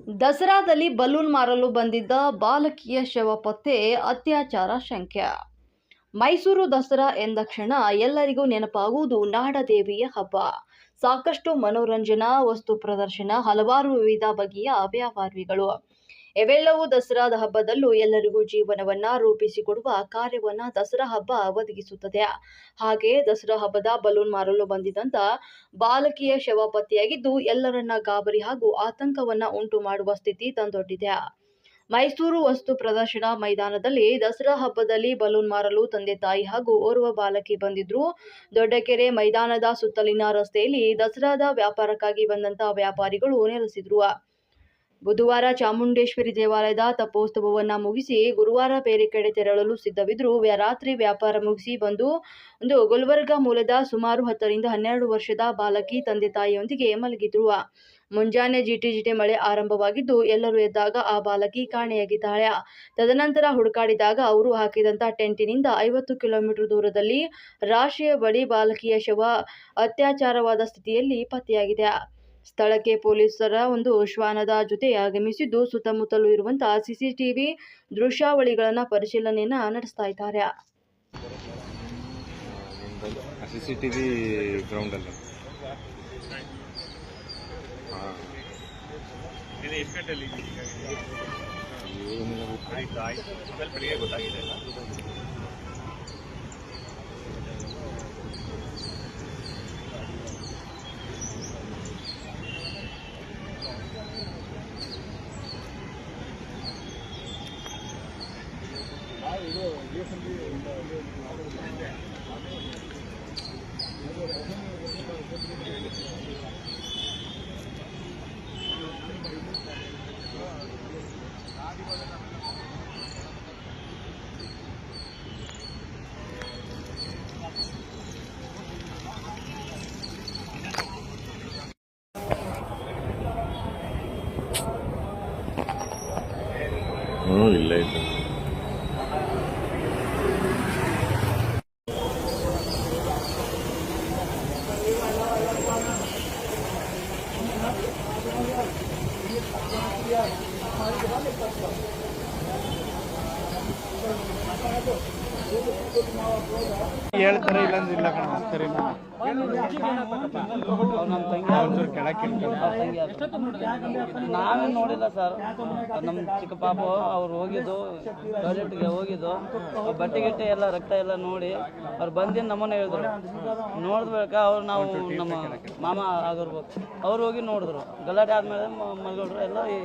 ದಸರಾದಲ್ಲಿ ಬಲೂನ್ ಮಾರಲು ಬಂದಿದ್ದ ಬಾಲಕಿಯ ಶವ ಪತ್ತೆ, ಅತ್ಯಾಚಾರ ಶಂಕೆ. ಮೈಸೂರು ದಸರಾ ಎಂದಕ್ಷಣ ಎಲ್ಲರಿಗೂ ನೆನಪಾಗುವುದು ನಾಡದೇವಿಯ ಹಬ್ಬ. ಸಾಕಷ್ಟು ಮನೋರಂಜನಾ ವಸ್ತು ಪ್ರದರ್ಶನ, ಹಲವಾರು ವಿವಿಧ ಬಗೆಯ ವ್ಯಾಪಾರಿಗಳು. ಇವೆಲ್ಲವೂ ದಸರಾದ ಹಬ್ಬದಲ್ಲೂ ಎಲ್ಲರಿಗೂ ಜೀವನವನ್ನ ರೂಪಿಸಿಕೊಡುವ ಕಾರ್ಯವನ್ನ ದಸರಾ ಹಬ್ಬ ಒದಗಿಸುತ್ತದೆ. ಹಾಗೆ ದಸರಾ ಹಬ್ಬದ ಬಲೂನ್ ಮಾರಲು ಬಂದಿದ್ದಂತ ಬಾಲಕಿಯ ಶವ ಪತ್ತೆಯಾಗಿದ್ದು ಎಲ್ಲರನ್ನ ಗಾಬರಿ ಹಾಗೂ ಆತಂಕವನ್ನ ಉಂಟು ಮಾಡುವ ಸ್ಥಿತಿ ತಂದೊಡ್ಡಿದೆ. ಮೈಸೂರು ವಸ್ತು ಪ್ರದರ್ಶನ ಮೈದಾನದಲ್ಲಿ ದಸರಾ ಹಬ್ಬದಲ್ಲಿ ಬಲೂನ್ ಮಾರಲು ತಂದೆ ತಾಯಿ ಹಾಗೂ ಓರ್ವ ಬಾಲಕಿ ಬಂದಿದ್ರು. ದೊಡ್ಡಕೆರೆ ಮೈದಾನದ ಸುತ್ತಲಿನ ರಸ್ತೆಯಲ್ಲಿ ದಸರಾದ ವ್ಯಾಪಾರಕ್ಕಾಗಿ ಬಂದಂತ ವ್ಯಾಪಾರಿಗಳು ನೆಲೆಸಿದ್ರು. ಬುಧವಾರ ಚಾಮುಂಡೇಶ್ವರಿ ದೇವಾಲಯದ ತಪ್ಪೋತ್ಸವವನ್ನ ಮುಗಿಸಿ ಗುರುವಾರ ಬೇರೆ ಕಡೆ ತೆರಳಲು ಸಿದ್ಧವಿದ್ರು. ರಾತ್ರಿ ವ್ಯಾಪಾರ ಮುಗಿಸಿ ಬಂದು ಗುಲ್ಬರ್ಗಾ ಮೂಲದ ಸುಮಾರು 10 ರಿಂದ 12 ವರ್ಷದ ಬಾಲಕಿ ತಂದೆ ತಾಯಿಯೊಂದಿಗೆ ಮಲಗಿದ್ರು. ಮುಂಜಾನೆ ಜಿಟಿ ಮಳೆ ಆರಂಭವಾಗಿದ್ದು ಎಲ್ಲರೂ ಎದ್ದಾಗ ಆ ಬಾಲಕಿ ಕಾಣೆಯಾಗಿದ್ದಾಳೆ. ತದನಂತರ ಹುಡುಕಾಡಿದಾಗ ಅವರು ಹಾಕಿದಂತ ಟೆಂಟಿನಿಂದ 50 ಕಿಲೋಮೀಟರ್ ದೂರದಲ್ಲಿ ರಾಶಿಯ ಬಳಿ ಬಾಲಕಿಯ ಶವ ಅತ್ಯಾಚಾರವಾದ ಸ್ಥಿತಿಯಲ್ಲಿ ಪತ್ತೆಯಾಗಿದೆ. ಸ್ಥಳಕ್ಕೆ ಪೊಲೀಸರ ಒಂದು ಶ್ವಾನದ ಜೊತೆ ಆಗಮಿಸಿದ್ದು ಸುತ್ತಮುತ್ತಲೂ ಇರುವಂತಹ ಸಿಸಿಟಿವಿ ದೃಶ್ಯಾವಳಿಗಳನ್ನ ಪರಿಶೀಲನೆಯನ್ನ ನಡೆಸ್ತಾ ಇದ್ದಾರೆ. ಸಿಸಿಟಿವಿ ಗ್ರೌಂಡ್ ಅಲ್ಲಿ ಗೊತ್ತಾಗಿದೆ. ಇಲ್ಲ ಇಲ್ಲ ಹೇಳ್ತಾರೆ ಇಲ್ಲ ಕಣ ನಾವೇನು ನೋಡಿಲ್ಲ ಸರ್. ನಮ್ಮ ಚಿಕ್ಕ ಪಾಪ ಅವ್ರು ಹೋಗಿದ್ದು ಟಾಯ್ಲೆಟ್ಗೆ ಹೋಗಿದ್ದು, ಬಟ್ಟೆ ಗಿಟ್ಟೆ ಎಲ್ಲ ರಕ್ತ ಎಲ್ಲ ನೋಡಿ ಅವ್ರು ಬಂದಿದ್ದು ನಮ್ಮನ್ನ ಹೇಳಿದ್ರು. ನೋಡಿದ್ಬೇಕ ಅವ್ರು ನಾವು ನಮ್ಮ ಮಾಮ ಆಗಿರ್ಬೇಕು ಅವ್ರು ಹೋಗಿ ನೋಡಿದ್ರು. ಗಲಾಟೆ ಆದ್ಮೇಲೆ ಮಗಳು ಎಲ್ಲ